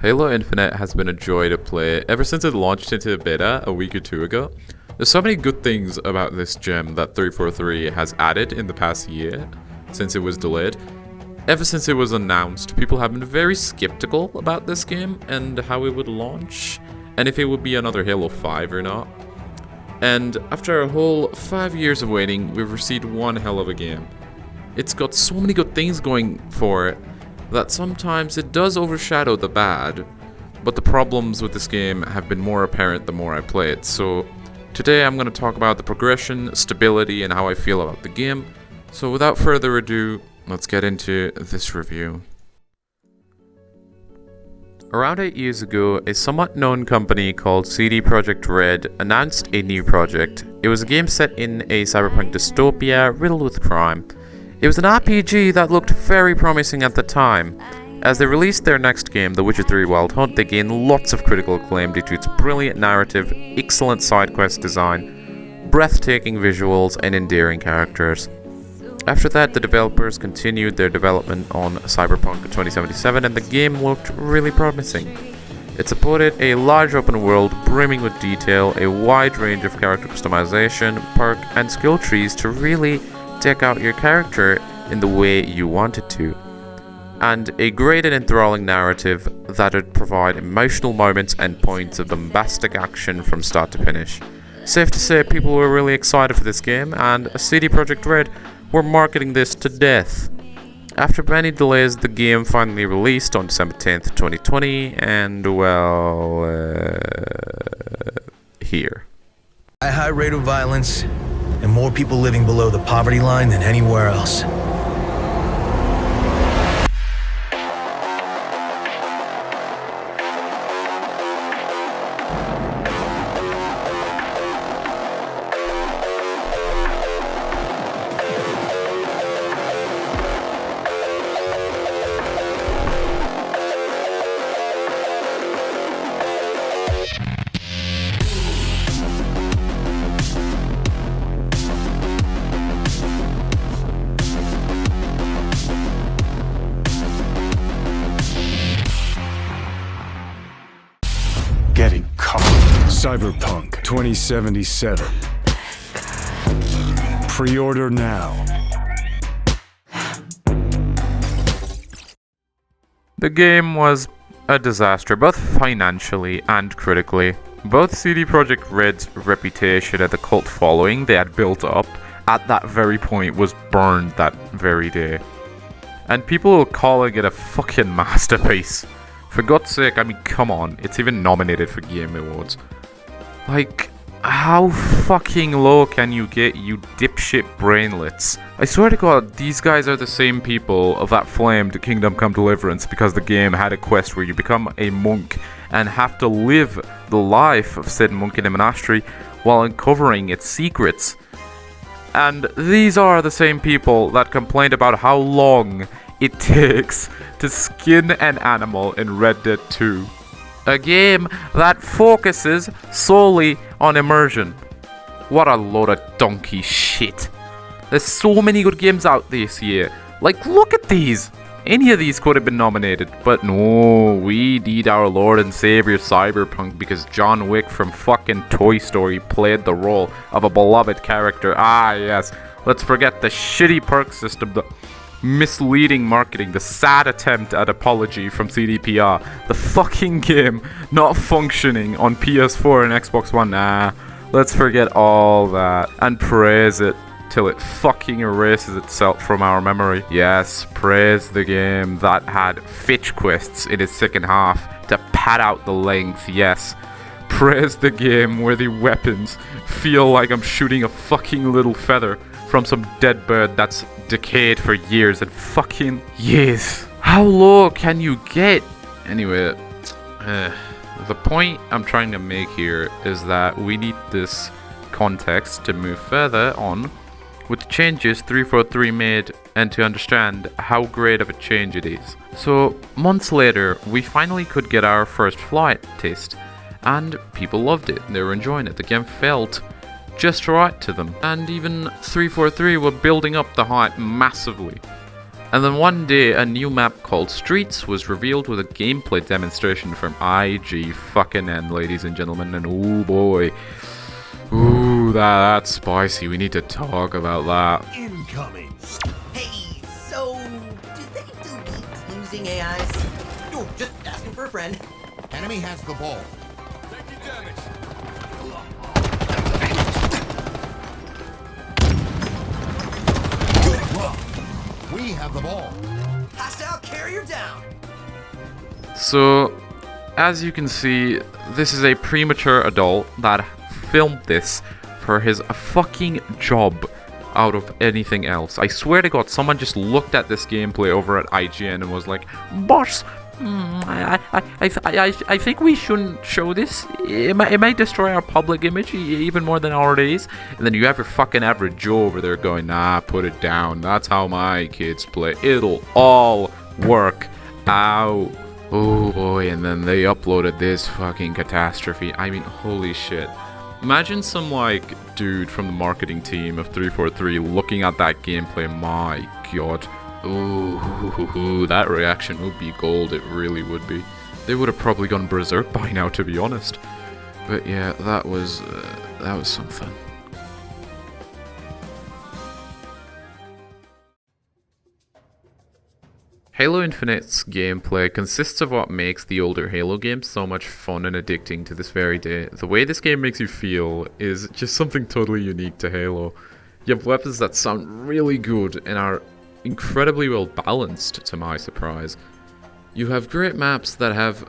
Halo Infinite has been a joy to play ever since it launched into beta a week or two ago. There's so many good things about this gem that 343 has added in the past year since it was delayed. Ever since it was announced, people have been very skeptical about this game and how it would launch, and if it would be another Halo 5 or not. And after a whole 5 years of waiting, we've received one hell of a game. It's got so many good things going for it that sometimes it does overshadow the bad, but the problems with this game have been more apparent the more I play it. So today I'm going to talk about the progression, stability, and how I feel about the game. So without further ado, let's get into this review. Around 8 years ago, a somewhat known company called CD Projekt Red announced a new project. It was a game set in a cyberpunk dystopia riddled with crime. It was an RPG that looked very promising at the time. As they released their next game, The Witcher 3 Wild Hunt, they gained lots of critical acclaim due to its brilliant narrative, excellent side quest design, breathtaking visuals, and endearing characters. After that, the developers continued their development on Cyberpunk 2077, and the game looked really promising. It supported a large open world brimming with detail, a wide range of character customization, perk, and skill trees to really deck out your character in the way you wanted to, and a great and enthralling narrative that would provide emotional moments and points of bombastic action from start to finish. Safe to say, people were really excited for this game, and CD Projekt Red were marketing this to death. After many delays, the game finally released on December 10th, 2020, and here. A high rate of violence, and more people living below the poverty line than anywhere else. Getting caught. Cyberpunk 2077. Pre-order now. The game was a disaster, both financially and critically. Both CD Projekt Red's reputation and the cult following they had built up at that very point was burned that very day. And people were calling it a fucking masterpiece. For God's sake, I mean, come on, it's even nominated for Game Awards. Like, how fucking low can you get, you dipshit brainlets? I swear to God, these guys are the same people that flamed Kingdom Come Deliverance because the game had a quest where you become a monk and have to live the life of said monk in a monastery while uncovering its secrets. And these are the same people that complained about how long it takes to skin an animal in Red Dead 2. A game that focuses solely on immersion. What a load of donkey shit. There's so many good games out this year. Like, look at these. Any of these could have been nominated, but no, we need our Lord and Savior Cyberpunk because John Wick from fucking Toy Story played the role of a beloved character. Ah, yes. Let's forget the shitty perk system, the misleading marketing, the sad attempt at apology from CDPR, the fucking game not functioning on PS4 and Xbox One. Nah, let's forget all that and praise it till it fucking erases itself from our memory. Yes, praise the game that had fetch quests in its second half to pad out the length. Yes, praise the game where the weapons feel like I'm shooting a fucking little feather from some dead bird that's decayed for years and fucking years. How low can you get? Anyway, the point I'm trying to make here is that we need this context to move further on with the changes 343 made and to understand how great of a change it is. So, months later, we finally could get our first flight test, and people loved it. They were enjoying it. The game felt just right to them, and even 343 were building up the hype massively. And then one day, a new map called Streets was revealed with a gameplay demonstration from IGN, ladies and gentlemen, and oh boy. Ooh, that's spicy. We need to talk about that. Incoming. Hey, so do they delete losing AIs? Oh, just asking for a friend. Enemy has the ball. Good luck. We have the ball. Hostile carrier down. So, as you can see, this is a premature adult that filmed this for his fucking job out of anything else. I swear to God, someone just looked at this gameplay over at IGN and was like, "Boss, I think we shouldn't show this. It might destroy our public image even more than it already is." And then you have your fucking average Joe over there going, "Nah, put it down. That's how my kids play. It'll all work out." Oh boy, and then they uploaded this fucking catastrophe. I mean, holy shit. Imagine some, like, dude from the marketing team of 343 looking at that gameplay. My god. Ooh, that reaction would be gold. It really would be. They would have probably gone berserk by now, to be honest. But yeah, that was something. Halo Infinite's gameplay consists of what makes the older Halo games so much fun and addicting to this very day. The way this game makes you feel is just something totally unique to Halo. You have weapons that sound really good and are incredibly well balanced, to my surprise. You have great maps that have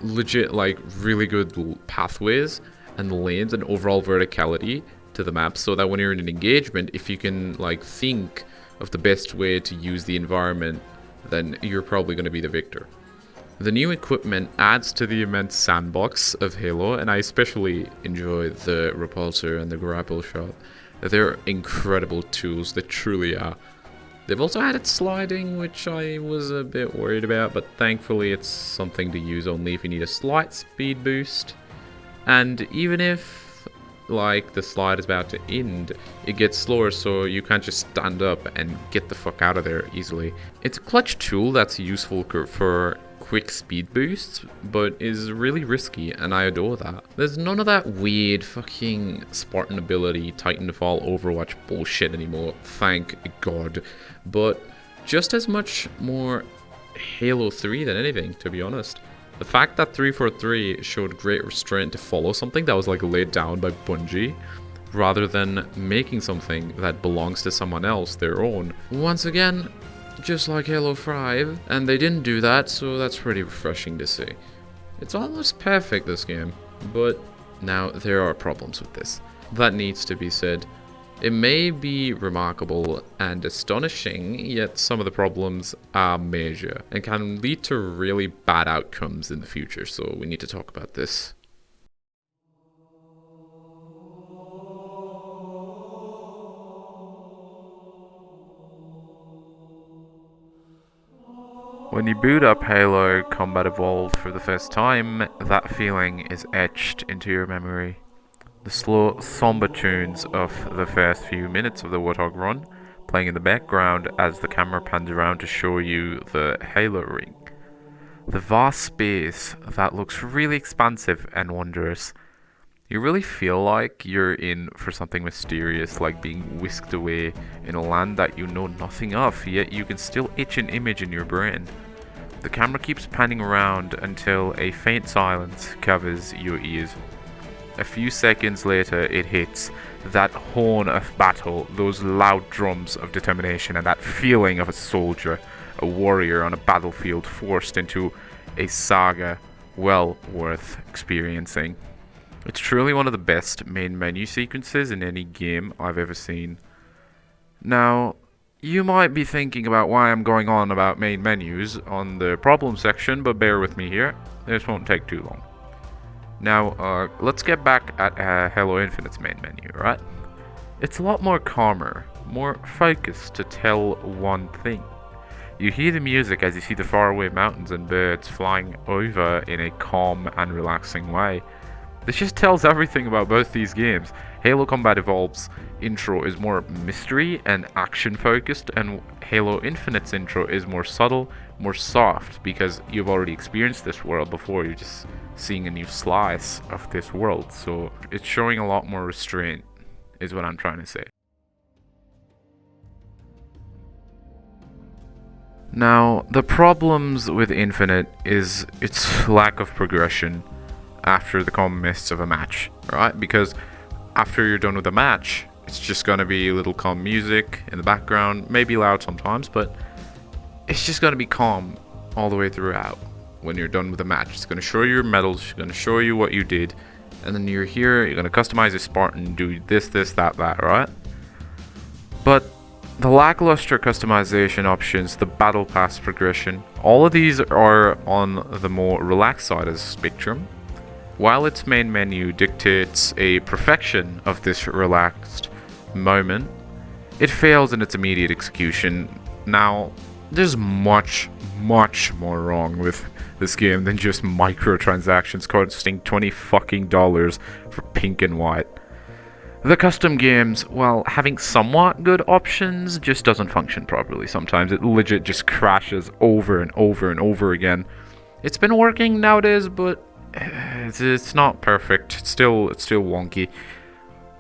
legit, like, really good pathways and lanes and overall verticality to the map, so that when you're in an engagement, if you can, like, think of the best way to use the environment, then you're probably going to be the victor. The new equipment adds to the immense sandbox of Halo, and I especially enjoy the repulsor and the grapple shot. They're incredible tools, they truly are. They've also added sliding, which I was a bit worried about, but thankfully it's something to use only if you need a slight speed boost. And even if, like, the slide is about to end, it gets slower, so you can't just stand up and get the fuck out of there easily. It's a clutch tool that's useful for quick speed boosts, but is really risky, and I adore that. There's none of that weird fucking Spartan ability, Titanfall, Overwatch bullshit anymore, thank God. But just as much more Halo 3 than anything, to be honest. The fact that 343 showed great restraint to follow something that was, like, laid down by Bungie, rather than making something that belongs to someone else, their own. Once again, just like Halo 5, and they didn't do that, so that's pretty refreshing to see. It's almost perfect, this game, but now there are problems with this. That needs to be said. It may be remarkable and astonishing, yet some of the problems are major and can lead to really bad outcomes in the future, so we need to talk about this. When you boot up Halo Combat Evolved for the first time, that feeling is etched into your memory. The slow, somber tunes of the first few minutes of the Warthog run, playing in the background as the camera pans around to show you the Halo ring. The vast space that looks really expansive and wondrous. You really feel like you're in for something mysterious, like being whisked away in a land that you know nothing of, yet you can still itch an image in your brain. The camera keeps panning around until a faint silence covers your ears. A few seconds later, it hits. That horn of battle, those loud drums of determination, and that feeling of a soldier, a warrior on a battlefield forced into a saga well worth experiencing. It's truly one of the best main menu sequences in any game I've ever seen. Now, you might be thinking about why I'm going on about main menus on the problem section, but bear with me here. This won't take too long. Now, let's get back at Halo Infinite's main menu, right? It's a lot more calmer, more focused to tell one thing. You hear the music as you see the faraway mountains and birds flying over in a calm and relaxing way. This just tells everything about both these games. Halo Combat Evolved's intro is more mystery and action focused, and Halo Infinite's intro is more subtle, more soft, because you've already experienced this world before. You're just seeing a new slice of this world, so it's showing a lot more restraint, is what I'm trying to say. Now, the problems with Infinite is its lack of progression after the calm mists of a match, right? Because after you're done with a match, it's just gonna be a little calm music in the background, maybe loud sometimes, but it's just gonna be calm all the way throughout. When you're done with the match, it's gonna show you your medals, it's gonna show you what you did, and then you're here, you're gonna customize your Spartan, do this, that, right? But the lackluster customization options, the battle pass progression, all of these are on the more relaxed side of the spectrum. While its main menu dictates a perfection of this relaxed moment, it fails in its immediate execution. Now, there's much more wrong with this game than just microtransactions costing $20 fucking for pink and white. The custom games, while having somewhat good options, just doesn't function properly sometimes. It legit just crashes over and over again. It's been working nowadays, but it's not perfect. It's still wonky.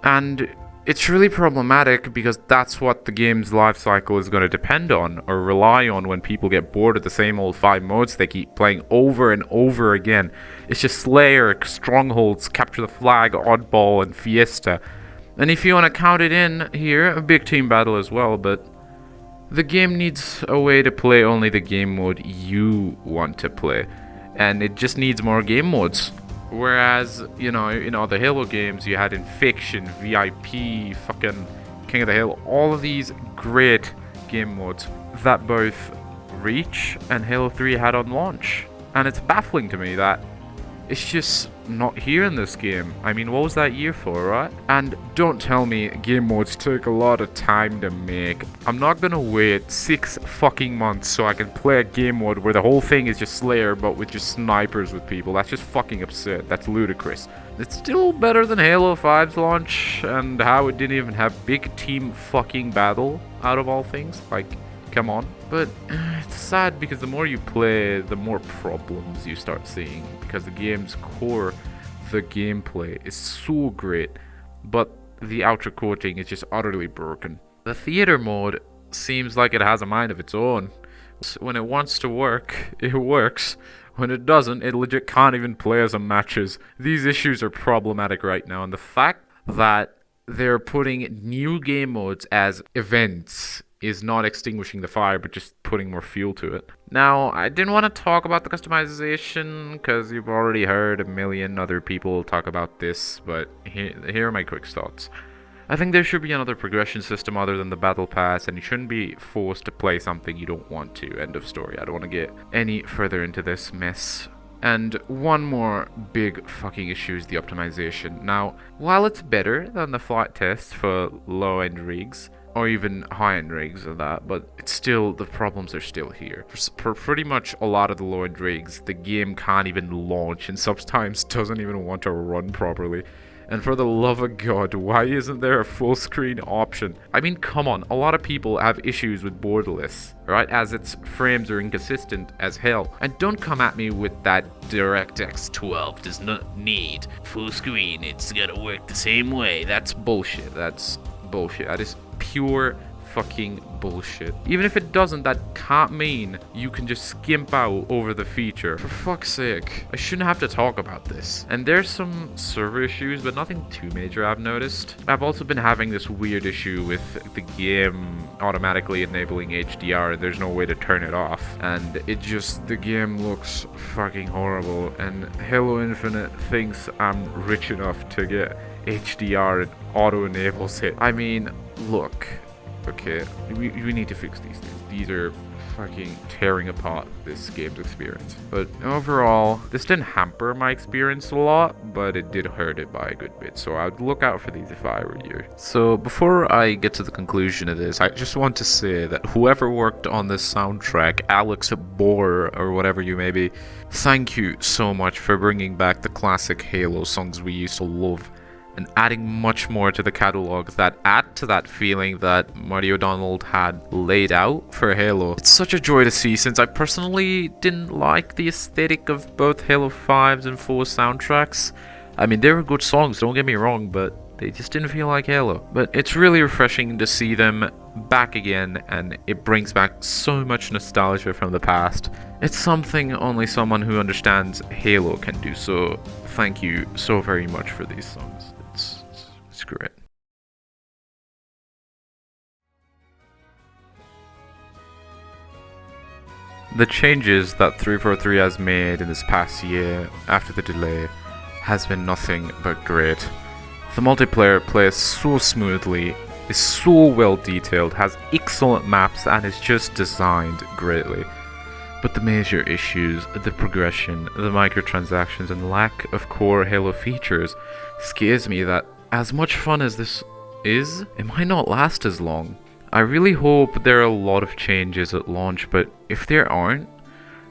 And it's really problematic because that's what the game's life cycle is going to depend on or rely on when people get bored of the same old 5 modes they keep playing over and over again. It's just Slayer, Strongholds, Capture the Flag, Oddball, and Fiesta. And if you want to count it in here, a big team battle as well, but the game needs a way to play only the game mode you want to play. And it just needs more game modes. Whereas, you know, in other Halo games, you had Infection, VIP, fucking King of the Hill, all of these great game modes that both Reach and Halo 3 had on launch. And it's baffling to me that it's just not here in this game. I mean, what was that year for, right? And don't tell me game modes take a lot of time to make. I'm not gonna wait 6 fucking months so I can play a game mode where the whole thing is just Slayer but with just snipers with people. That's just fucking absurd. That's ludicrous. It's still better than Halo 5's launch and how it didn't even have big team fucking battle out of all things. Like, come on. But it's sad because the more you play, the more problems you start seeing, because the game's core, the gameplay is so great, but the outer coating is just utterly broken. The theater mode seems like it has a mind of its own. When it wants to work, it works. When it doesn't, it legit can't even play some matches. These issues are problematic right now, and the fact that they're putting new game modes as events is not extinguishing the fire, but just putting more fuel to it. Now, I didn't want to talk about the customization, because you've already heard a million other people talk about this, but here are my quick thoughts. I think there should be another progression system other than the battle pass, and you shouldn't be forced to play something you don't want to. End of story. I don't want to get any further into this mess. And one more big fucking issue is the optimization. Now, while it's better than the flight tests for low-end rigs, or even high-end rigs and that, but it's still, the problems are still here. For pretty much a lot of the low-end rigs, the game can't even launch and sometimes doesn't even want to run properly. And for the love of God, why isn't there a full screen option? I mean, come on, a lot of people have issues with Borderless, right? As its frames are inconsistent as hell. And don't come at me with that DirectX 12 does not need full screen, it's gonna work the same way. That's bullshit. That's bullshit. That is pure fucking bullshit. Even if it doesn't, that can't mean you can just skimp out over the feature. For fuck's sake, I shouldn't have to talk about this. And there's some server issues, but nothing too major I've noticed. I've also been having this weird issue with the game automatically enabling HDR and there's no way to turn it off. And it just, the game looks fucking horrible. And Halo Infinite thinks I'm rich enough to get HDR and auto enables it. I mean, look. Okay, we need to fix these things. These are fucking tearing apart this game's experience. But overall, this didn't hamper my experience a lot, but it did hurt it by a good bit. So I'd look out for these if I were you. So before I get to the conclusion of this, I just want to say that whoever worked on this soundtrack, Alex Bohr or whatever you may be, thank you so much for bringing back the classic Halo songs we used to love and adding much more to the catalog that add to that feeling that Marty O'Donnell had laid out for Halo. It's such a joy to see, since I personally didn't like the aesthetic of both Halo 5's and 4's soundtracks. I mean, they were good songs, don't get me wrong, but they just didn't feel like Halo. But it's really refreshing to see them back again, and it brings back so much nostalgia from the past. It's something only someone who understands Halo can do, so thank you so very much for these songs. It's great. The changes that 343 has made in this past year after the delay has been nothing but great. The multiplayer plays so smoothly, is so well detailed, has excellent maps, and is just designed greatly. But the major issues, the progression, the microtransactions, and lack of core Halo features scares me that as much fun as this is, it might not last as long. I really hope there are a lot of changes at launch, but if there aren't,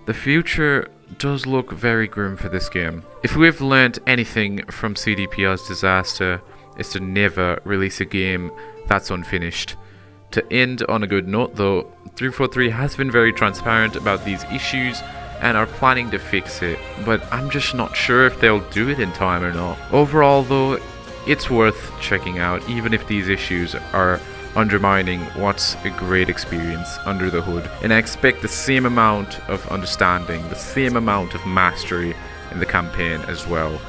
the future does look very grim for this game. If we've learned anything from CDPR's disaster, is to never release a game that's unfinished. To end on a good note though, 343 has been very transparent about these issues and are planning to fix it, but I'm just not sure if they'll do it in time or not. Overall though, it's worth checking out, even if these issues are undermining what's a great experience under the hood. And I expect the same amount of understanding, the same amount of mastery in the campaign as well.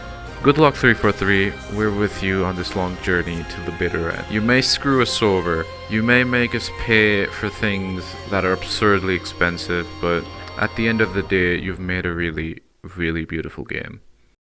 Good luck 343, we're with you on this long journey to the bitter end. You may screw us over, you may make us pay for things that are absurdly expensive, but at the end of the day, you've made a really, really beautiful game.